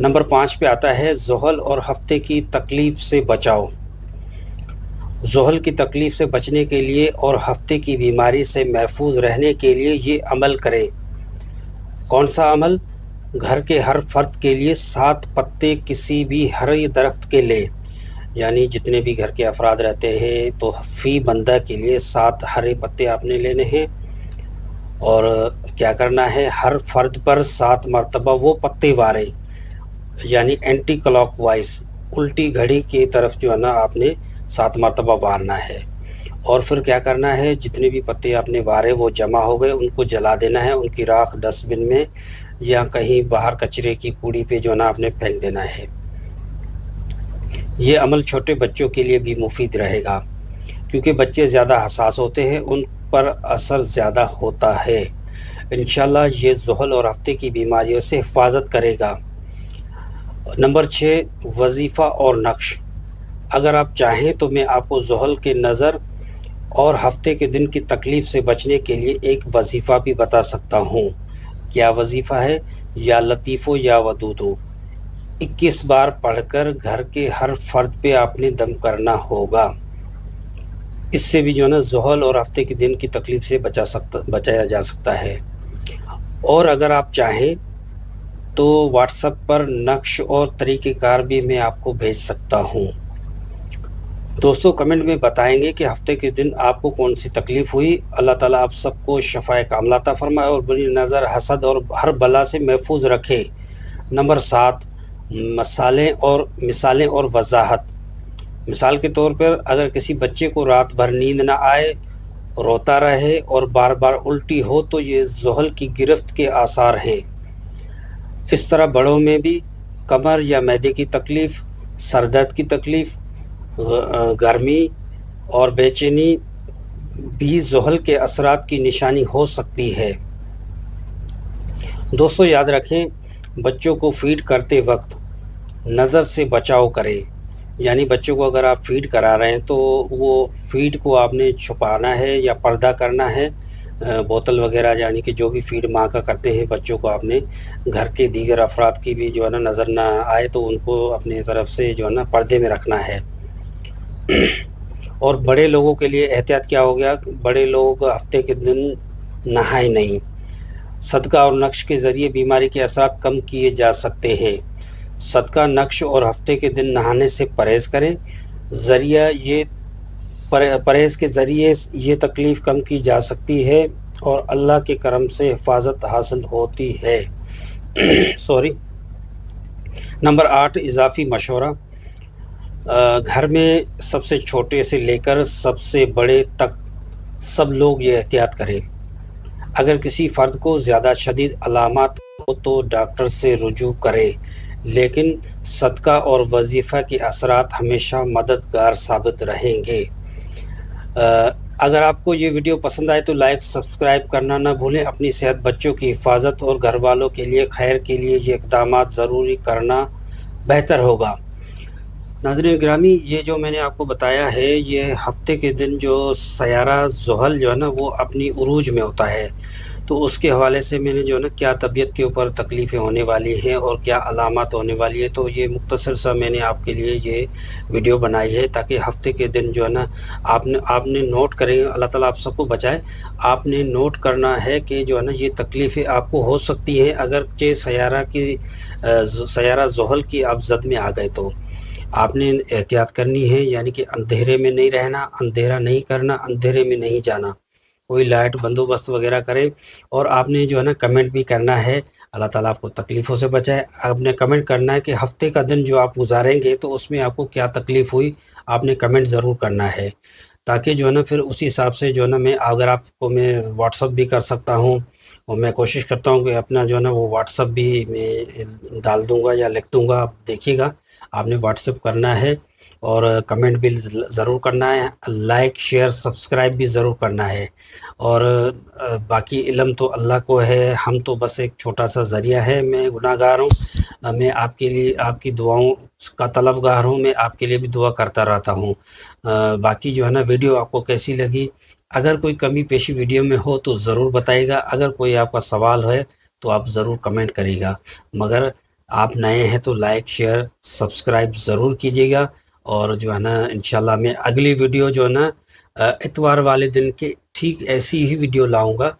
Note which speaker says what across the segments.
Speaker 1: Number 5 پہ آتا ہے ذہل اور ہفتے کی تکلیف سے بچاؤ۔ ذہل کی تکلیف سے بچنے کے لیے اور ہفتے کی بیماری سے محفوظ رہنے کے لیے یہ عمل کریں۔ کون سا عمل؟ گھر کے ہر فرد کے لیے 7 پتے کسی بھی ہرے درخت کے لیں، یعنی جتنے بھی گھر کے افراد رہتے ہیں تو فی بندہ کے لیے 7 ہرے پتے آپ نے لینے ہیں، اور کیا کرنا ہے، ہر فرد پر 7 مرتبہ وہ پتے واریں، یعنی اینٹی کلاک وائز، الٹی گھڑی کی طرف جو ہے نا آپ نے 7 مرتبہ وارنا ہے۔ اور پھر کیا کرنا ہے، جتنے بھی پتے آپ نے وارے وہ جمع ہو گئے، ان کو جلا دینا ہے، ان کی راکھ ڈسٹ بن میں یا کہیں باہر کچرے کی کوڑی پہ جو ہے نا آپ نے پھینک دینا ہے۔ یہ عمل چھوٹے بچوں کے لیے بھی مفید رہے گا، کیونکہ بچے زیادہ حساس ہوتے ہیں، ان پر اثر زیادہ ہوتا ہے۔ انشاءاللہ یہ ذہل اور ہفتے کی بیماریوں سے حفاظت کرے گا۔ نمبر 6 وظیفہ اور نقش۔ اگر آپ چاہیں تو میں آپ کو ذہل کے نظر اور ہفتے کے دن کی تکلیف سے بچنے کے لیے ایک وظیفہ بھی بتا سکتا ہوں۔ کیا وظیفہ ہے؟ یا لطیفو یا ودودو، 21 بار پڑھ کر گھر کے ہر فرد پہ آپ نے دم کرنا ہوگا۔ اس سے بھی جو ہے نا ذہل اور ہفتے کے دن کی تکلیف سے بچایا جا سکتا ہے۔ اور اگر آپ چاہیں تو واٹس ایپ پر نقش اور طریقہ کار بھی میں آپ کو بھیج سکتا ہوں۔ دوستو کمنٹ میں بتائیں گے کہ ہفتے کے دن آپ کو کون سی تکلیف ہوئی۔ اللہ تعالیٰ آپ سب کو شفائے کاملہ عطا فرمائے اور بری نظر، حسد اور ہر بلا سے محفوظ رکھے۔ نمبر 7 مثالیں اور وضاحت۔ مثال کے طور پر اگر کسی بچے کو رات بھر نیند نہ آئے، روتا رہے اور بار بار الٹی ہو تو یہ ذہل کی گرفت کے آثار ہیں۔ اس طرح بڑوں میں بھی کمر یا معدے کی تکلیف، سر درد کی تکلیف، گرمی اور بے چینی بھی ذہل کے اثرات کی نشانی ہو سکتی ہے۔ دوستو یاد رکھیں، بچوں کو فیڈ کرتے وقت نظر سے بچاؤ کریں، یعنی بچوں کو اگر آپ فیڈ کرا رہے ہیں تو وہ فیڈ کو آپ نے چھپانا ہے یا پردہ کرنا ہے۔ بوتل وغیرہ یعنی کہ جو بھی فیڈ ماں کا کرتے ہیں بچوں کو آپ نے گھر کے دیگر افراد کی بھی جو ہے نا نظر نہ آئے تو ان کو اپنی طرف سے جو ہے نا پردے میں رکھنا ہے۔ اور بڑے لوگوں کے لیے احتیاط کیا ہو گیا، بڑے لوگ ہفتے کے دن نہائیں نہیں۔ صدقہ اور نقش کے ذریعے بیماری کے اثرات کم کیے جا سکتے ہیں۔ صدقہ، نقش اور ہفتے کے دن نہانے سے پرہیز کریں۔ پرہیز کے ذریعے یہ تکلیف کم کی جا سکتی ہے اور اللہ کے کرم سے حفاظت حاصل ہوتی ہے۔ نمبر 8 اضافی مشورہ۔ گھر میں سب سے چھوٹے سے لے کر سب سے بڑے تک سب لوگ یہ احتیاط کریں۔ اگر کسی فرد کو زیادہ شدید علامات ہو تو ڈاکٹر سے رجوع کریں، لیکن صدقہ اور وظیفہ کے اثرات ہمیشہ مددگار ثابت رہیں گے۔ اگر آپ کو یہ ویڈیو پسند آئے تو لائک، سبسکرائب کرنا نہ بھولیں۔ اپنی صحت، بچوں کی حفاظت اور گھر والوں کے لیے خیر کے لیے یہ اقدامات ضروری کرنا بہتر ہوگا۔ ناظرین گرامی، یہ جو میں نے آپ کو بتایا ہے، یہ ہفتے کے دن جو سیارہ ذہل جو ہے نا وہ اپنی عروج میں ہوتا ہے، تو اس کے حوالے سے میں نے جو ہے نا کیا طبیعت کے اوپر تکلیفیں ہونے والی ہیں اور کیا علامات ہونے والی ہے، تو یہ مختصر سا میں نے آپ کے لیے یہ ویڈیو بنائی ہے تاکہ ہفتے کے دن جو ہے نا آپ نے نوٹ کریں۔ اللہ تعالیٰ آپ سب کو بچائے۔ آپ نے نوٹ کرنا ہے کہ جو ہے نا یہ تکلیفیں آپ کو ہو سکتی ہیں اگرچہ سیارہ ذہل کی آپ زد میں آ گئے تو آپ نے احتیاط کرنی ہے، یعنی کہ اندھیرے میں نہیں رہنا، اندھیرا نہیں کرنا، اندھیرے میں نہیں جانا، کوئی لائٹ بندوبست وغیرہ کرے۔ اور آپ نے جو ہے نا کمنٹ بھی کرنا ہے، اللہ تعالیٰ آپ کو تکلیفوں سے بچائے۔ آپ نے کمنٹ کرنا ہے کہ ہفتے کا دن جو آپ گزاریں گے تو اس میں آپ کو کیا تکلیف ہوئی، آپ نے کمنٹ ضرور کرنا ہے، تاکہ جو ہے نا پھر اسی حساب سے جو ہے نا اگر آپ کو میں واٹس ایپ بھی کر سکتا ہوں، اور میں کوشش کرتا ہوں کہ اپنا جو ہے نا وہ واٹس ایپ بھی میں ڈال دوں گا یا لکھ دوں گا، آپ دیکھیے گا۔ آپ نے واٹس ایپ کرنا ہے اور کمنٹ بھی ضرور کرنا ہے، لائک، شیئر، سبسکرائب بھی ضرور کرنا ہے۔ اور باقی علم تو اللہ کو ہے، ہم تو بس ایک چھوٹا سا ذریعہ ہے۔ میں گناہ گار ہوں، میں آپ کے لیے آپ کی دعاؤں کا طلبگار ہوں، میں آپ کے لیے بھی دعا کرتا رہتا ہوں۔ باقی جو ہے نا ویڈیو آپ کو کیسی لگی، اگر کوئی کمی پیشی ویڈیو میں ہو تو ضرور بتائیے گا، اگر کوئی آپ کا سوال ہے تو آپ ضرور کمنٹ کریے گا، مگر آپ نئے ہیں تو لائک شیئر سبسکرائب ضرور کیجیے گا، اور جو ہے نا انشاءاللہ میں اگلی ویڈیو جو ہے نا اتوار والے دن کے ٹھیک ایسی ہی ویڈیو لاؤں گا۔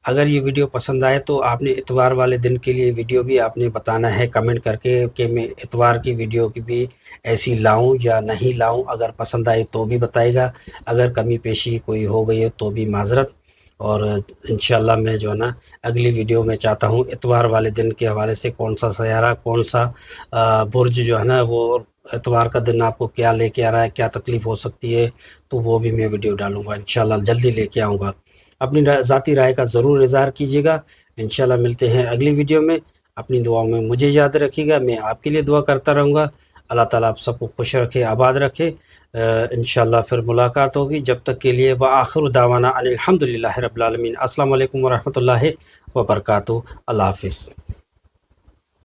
Speaker 1: اگر یہ ویڈیو پسند آئے تو آپ نے اتوار والے دن کے لیے ویڈیو بھی آپ نے بتانا ہے کمنٹ کر کے کہ میں اتوار کی ویڈیو کی بھی ایسی لاؤں یا نہیں لاؤں۔ اگر پسند آئے تو بھی بتائے گا، اگر کمی پیشی کوئی ہو گئی ہے تو بھی معذرت۔ اور انشاءاللہ میں جو ہے نا اگلی ویڈیو میں چاہتا ہوں اتوار والے دن کے حوالے سے کون سا سیارہ کون سا برج جو ہے نا وہ اتوار کا دن آپ کو کیا لے کے آ رہا ہے، کیا تکلیف ہو سکتی ہے، تو وہ بھی میں ویڈیو ڈالوں گا انشاءاللہ، جلدی لے کے آؤں گا۔ اپنی ذاتی رائے کا ضرور اظہار کیجیے گا۔ انشاءاللہ ملتے ہیں اگلی ویڈیو میں۔ اپنی دعاؤں میں مجھے یاد رکھیے گا، میں آپ کے لیے دعا کرتا رہوں گا۔ اللہ تعالیٰ آپ سب کو خوش رکھے، آباد رکھے۔ انشاءاللہ پھر ملاقات ہوگی، جب تک کے لیے وآخر دعوانا ان الحمدللہ رب العالمین۔ السلام علیکم ورحمۃ اللہ وبرکاتہ۔ اللہ حافظ۔